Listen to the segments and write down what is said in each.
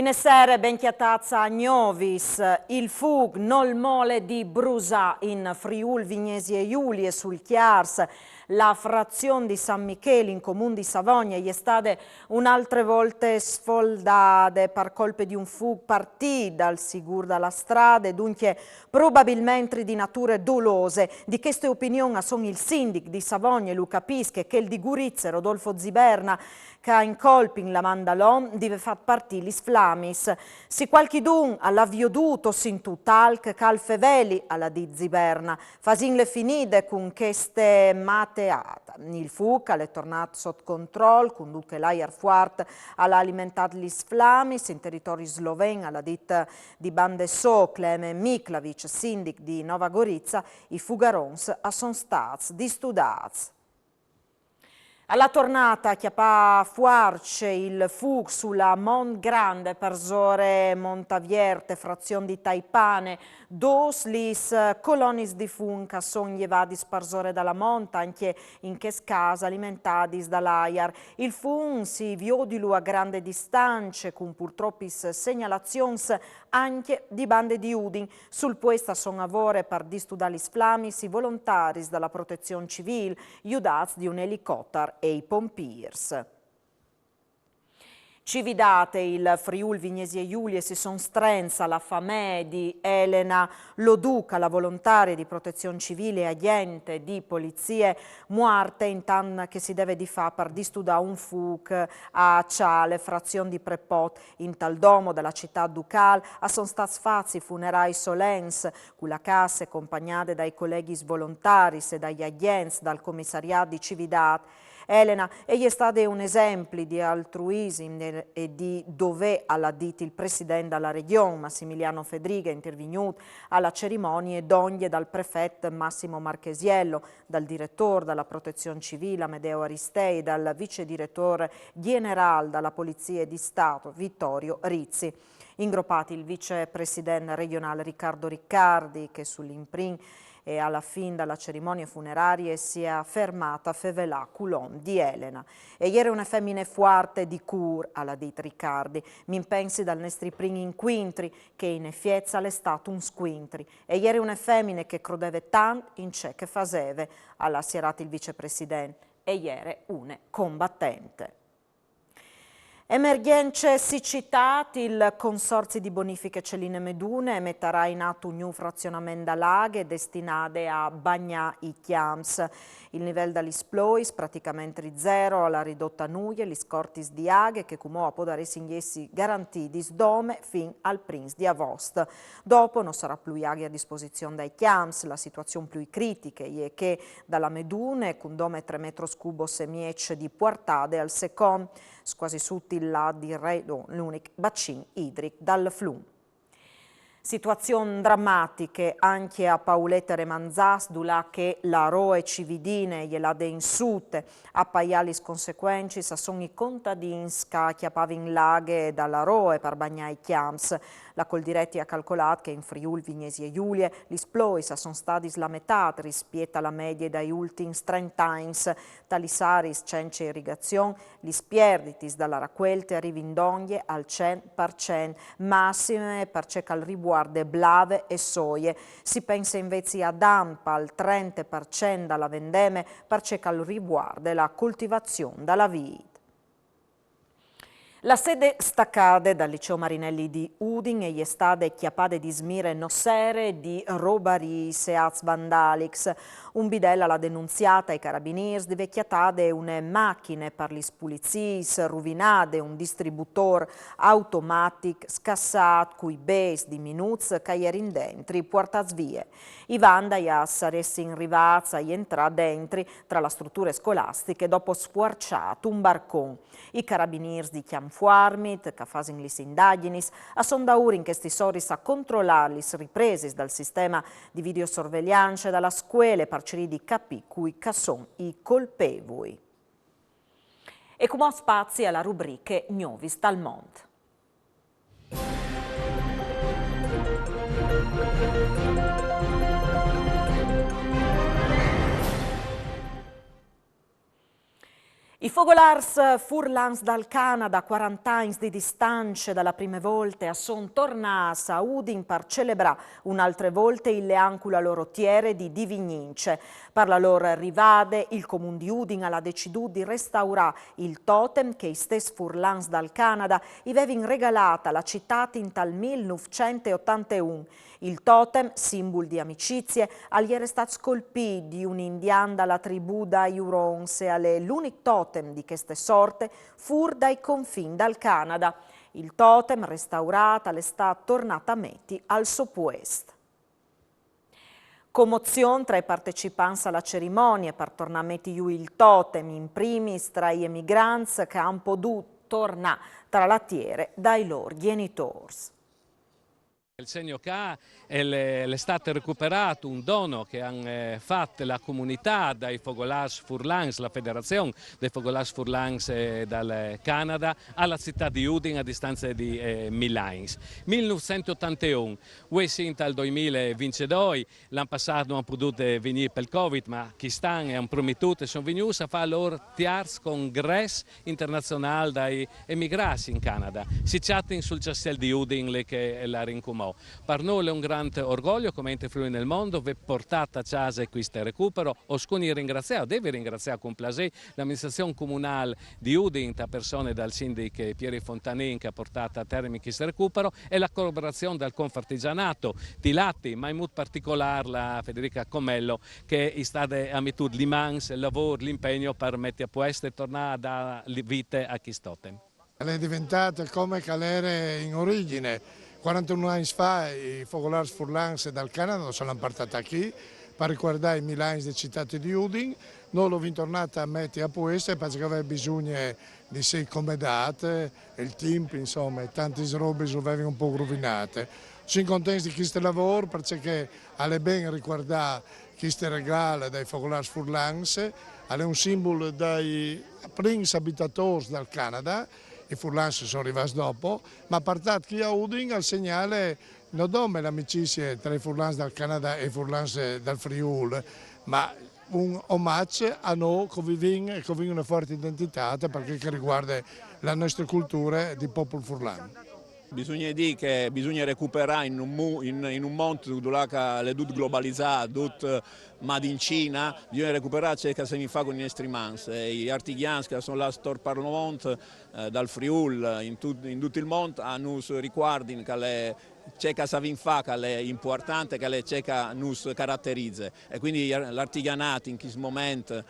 Buonasera, ben chiatazza a Gnovis. Il fug nol mole di Brusà in Friul Vignesi e Giulie sul Chiars. La frazione di San Michele in comune di Savogna è stata un'altra volta sfoldata per colpe di un fug partì dal sicuro dalla strada e dunque probabilmente di nature dolose. Di queste opinioni sono il sindaco di Savogna, Luca Pische, che il di Gurizia, Rodolfo Ziberna, che in colping la Mandalon deve far partire gli flamis. Si qualchidun alla vioduto sin tutalc calfeveli alla di Ziberna, fasin le finite con queste mateata. Il fuca è tornato sotto controllo, con duche l'air fuart alla alimentato gli flamis in territorio sloven alla ditta di Bandesso, Cleme Miklavic, sindic di Nova Gorizia, i fugarons sono stati distudati. Alla tornata chiapà fuarce il fug sulla Mont Grande per zore Montavierte, frazione di Taipane, dos lis colonis di funca son llevadis per zore dalla monta, anche in che casa alimentadis dall'aiar. Il fun si viodilu a grande distanza, con purtroppis segnalazions anche di bande di Udin. Sul puesta son avore per distudalis flamis i volontaris dalla protezione civile, iudats di un elicottero e i pompiers. Cividate il Friul Vignesi e Giulie si son strenza la famè di Elena Loduca, la volontaria di protezione civile e agente di polizie muarte in tan che si deve di fa per distudare un fuc a Ciale, frazione di Prepot, in tal domo della città ducal, a son stati fatti funerai solens, con la cassa accompagnate dai colleghi svolontari e dagli agenti dal commissariato di Cividate. Elena, egli è stato un esempio di altruismo e di dove alla dito il presidente della regione, Massimiliano Fedriga, intervenuto alla cerimonia d'oglie dal prefetto Massimo Marchesiello, dal direttore della protezione civile Amedeo Aristei, dal vice direttore generale della Polizia di Stato Vittorio Rizzi. Ingroppati il vicepresidente regionale Riccardo Riccardi, che sull'imprint e alla fine della cerimonia funeraria si è fermata a fevelà culon di Elena. E ieri una femmina fuerte di cur, alla dit Riccardi, mi pensi dal nostri primi inquintri, che in effiezza l'è stato un squintri. E ieri una femmina che crodeve tanto in ciò che faseve, alla sierata il vicepresidente, e ieri una combattente. Emergenze siccità, il Consorzio di Bonifiche Celine Medune metterà in atto un nuovo frazionamento da laghe destinate a bagnare i chiams. Il livello degli splois praticamente zero alla ridotta nuie, gli scortis di aghe che come può dare singhessi garantiti sdome fin al prins di agosto. Dopo non sarà più aghe a disposizione dai chiams, la situazione più critica è che dalla Medune con dome 3 metri cubo semiec di Puartade al secondo, quasi tutti là di l'unico bacino idrico dal Flum. Situazioni drammatiche anche a Paulette Remanzas, dulà che la roe cividine gliela de insute, a paialis conseguenci, sa sono i contadini che chiappavano laghe dalla roe per bagnare i chiams. La Coldiretti ha calcolato che in Friul, Vignesi e Giulie gli splois sono stati la metà rispetto alla media dai ultimi 30 anni. Talisaris senza irrigazione, gli spierditis dalla raccolta arrivindoglie al 100%, massime per cerca al riguardo blave e soie. Si pensa invece a dampa al 30% dalla vendeme per cerca al riguardo la coltivazione dalla vite. La sede staccade dal liceo Marinelli di Udin e gli stade chiappate di smire nossere di robari seaz vandalix. Un bidello alla denunziata ai carabinieri di vecchiatade une macchine per gli spulizis, ruvinate, un distributore automatico scassato cui bes di minuz che ieri in dentri portas vie. I vandai saresti in rivazza e entra dentri tra le strutture scolastiche dopo sfuarciato un barcon. I carabinieri di Chiamfuarmit, che fanno le indagini, a sondauri in questi soris a controllare le riprese dal sistema di videosorveglianza dalla scuola per cercare di capire cui sono i colpevoli. E come spazi alla rubrica Gnovis dal Mont. I Fogolars furlans dal Canada, 40 anni di distanza dalla prima volta, son tornati a Udin per celebrare un'altra volta il leancula loro tiere di Divignince. Per la loro rivade, il comune di Udin ha deciso di restaurare il totem che i stessi furlans dal Canada avevano regalato alla città in tal 1981. Il totem, simbolo di amicizie, agli era stato scolpito di un indian dalla tribù da Hurons e alle l'unico totem di queste sorte fur dai confini dal Canada. Il totem, restaurato, è stato tornato a Meti al Sopuest. Commozione tra i partecipanti alla cerimonia per tornare a Meti il totem, in primis tra gli emigranti che hanno potuto tornare tra la tiere dai loro genitori. Il segno K è stato recuperato un dono che hanno fatto la comunità dai Fogolars furlans, la federazione dei Fogolars furlans dal Canada, alla città di Udin a distanza di 1000 anni. 1981, questo dal 2022, l'anno passato non hanno potuto venire per il Covid, ma chi stanno hanno promettuto e sono venuti a fare loro tiars congresso internazionale dai emigrati in Canada. Si chatta sul castello di Udin che la rincomò. Per noi è un grande orgoglio come ente Friuli nel mondo aver portato a casa questo recupero. Oscuni ringraziamo, devi ringraziare con piacere l'amministrazione comunale di Udin, a persone dal sindaco Pieri Fontanin che ha portato a termine questo recupero e la collaborazione del Confartigianato di Latti, ma in modo particolare la Federica Comello che è stata a mettere l'immenso lavoro, l'impegno per mettere a posto e tornare a dare vita a questo totem. È diventata come calere in origine. 41 anni fa i Fogolars furlans dal Canada sono partiti qui per ricordare i 1000 anni di città di Udin. Noi l'abbiamo tornato a mettere a posto perché aveva bisogno di sé accomodate, il team, insomma, e tante robe avevano un po' rovinate. Sono contenti di questo lavoro perché è ben ricordare questo regalo dai Fogolars furlans, è un simbolo dei primi abitatori del Canada. I furlans sono arrivati dopo, ma partito qui a Udin al segnale non solo l'amicizia tra i furlans dal Canada e i furlans dal Friuli, ma un omaggio a noi che viviamo una forte identità perché riguarda la nostra cultura di popolo furlan. Bisogna dire che bisogna recuperare in un mondo dove è tutto globalizzato, tutto made in Cina, bisogna recuperare ciò che si fa con i nostri mani. Gli artigiani che sono là sul Parlamento, dal Friuli, in tutto il mondo, hanno riguardi che c'è che si fa, che è importante, che è ciò che ci caratterizza. E quindi l'artigianato in questo momento,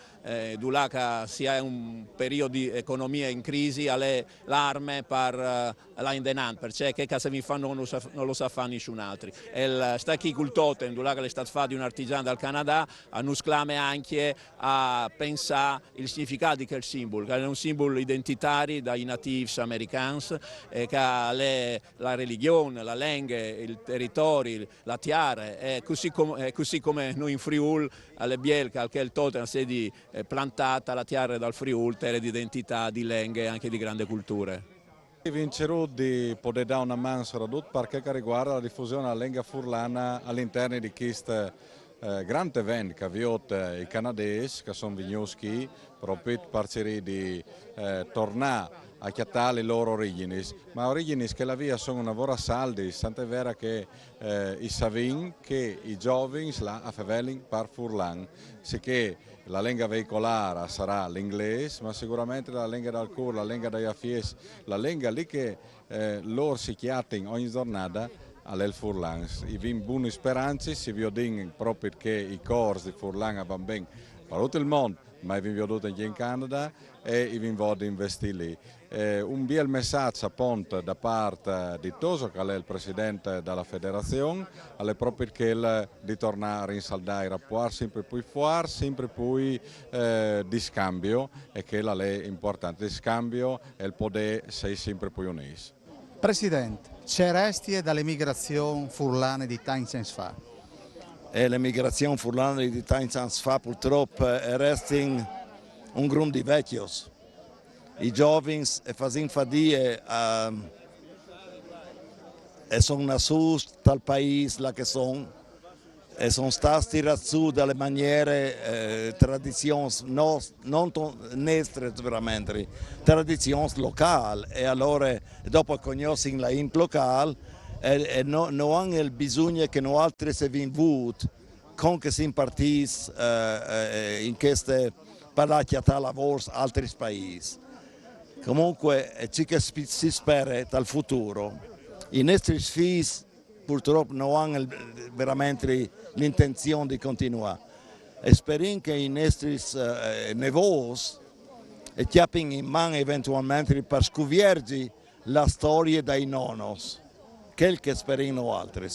dove si è un periodo di economia in crisi, è l'arma per l'indennante, perché che si fa non lo sa fare nessun altro. E sta qui col totem, dove è stato fatto di un artigiano dal Canada, ci clama anche a pensare il significato di quel simbolo, che è un simbolo identitario dai nativi americani, che è la religione, la lingua, il territorio, la tiara, e così come noi in Friuli, alle Bielca, che è il totem, si è plantata la tiara dal Friuli, terra di identità, di lingue e anche di grande cultura. Vincerò di poter dare una mano soprattutto perché riguarda la diffusione della lingua furlana all'interno di questo grande evento che avviato i canadesi che sono venuti qui proprio per cercare di tornare a chiattare le loro origini, ma origini che la via sono una vera saldi, tant'è vera che i savin che i giovani la a faveling per furlan, sicché la lingua veicolare sarà l'inglese, ma sicuramente la lingua del cuore, la lingua degli affies, la lingua lì che loro si chiattano ogni giornata all'el furlan. I vin buone speranze, si vedono proprio che i corsi di furlan vanno bene per tutto il mondo, ma vi vedo anche in Canada e vi voglio investire lì. Un bel messaggio appunto da parte di Toso, che è il presidente della federazione, è proprio quello di tornare a rinsaldare i rapporti sempre più forti, sempre più di scambio, e che è importante, di scambio e il potere sei sempre più uniti. Presidente, c'è resti dall'emigrazione furlana di tanti anni fa? L'emigrazione furlana di tanti anni fa purtroppo resta un gruppo di vecchi. I giovani fanno fatica e sono nascosti dal paese che sono, e sono stati tirati su dalle maniere, tradizioni non nostre veramente, tradizioni locali, e allora dopo conoscono la int locale e non hanno il bisogno che noi altri si vinvuti con che si impartisse in queste parlacchiate lavori in altri paesi. Comunque è ciò che si spera dal futuro. I nostri figli purtroppo non hanno veramente l'intenzione di continuare. E speriamo che i nostri nipoti abbiano in mano eventualmente per scoprire la storia dei nonni, quel che speriamo altri.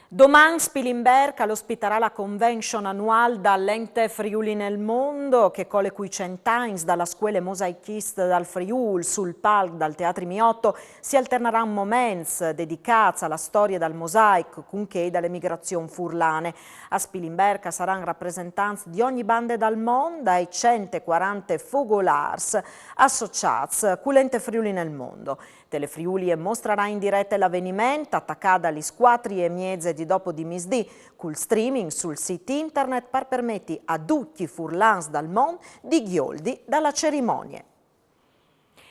Domani Spilimberca ospiterà la convention annuale dall'Ente Friuli nel Mondo, che con le cui cent'anni dalla scuola mosaichiste dal Friuli sul palco dal Teatro Miotto si alterneranno momenti dedicati alla storia del mosaico, nonché dalle migrazioni furlane. A Spilimberca saranno rappresentanti di ogni banda dal mondo e 140 fogolars associati con l'Ente Friuli nel Mondo. Telefriuli mostrerà in diretta l'avvenimento attaccata alle 4:30 di dopo di misdì col streaming sul sito internet per permettere a tutti i furlans dal mondo di ghioldi dalla cerimonia.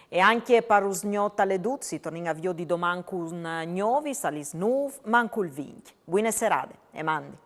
E anche per usgnota le duzzi torniamo a vio di domani con nuovi salis nuov mancul vinc. Buone serate e mandi.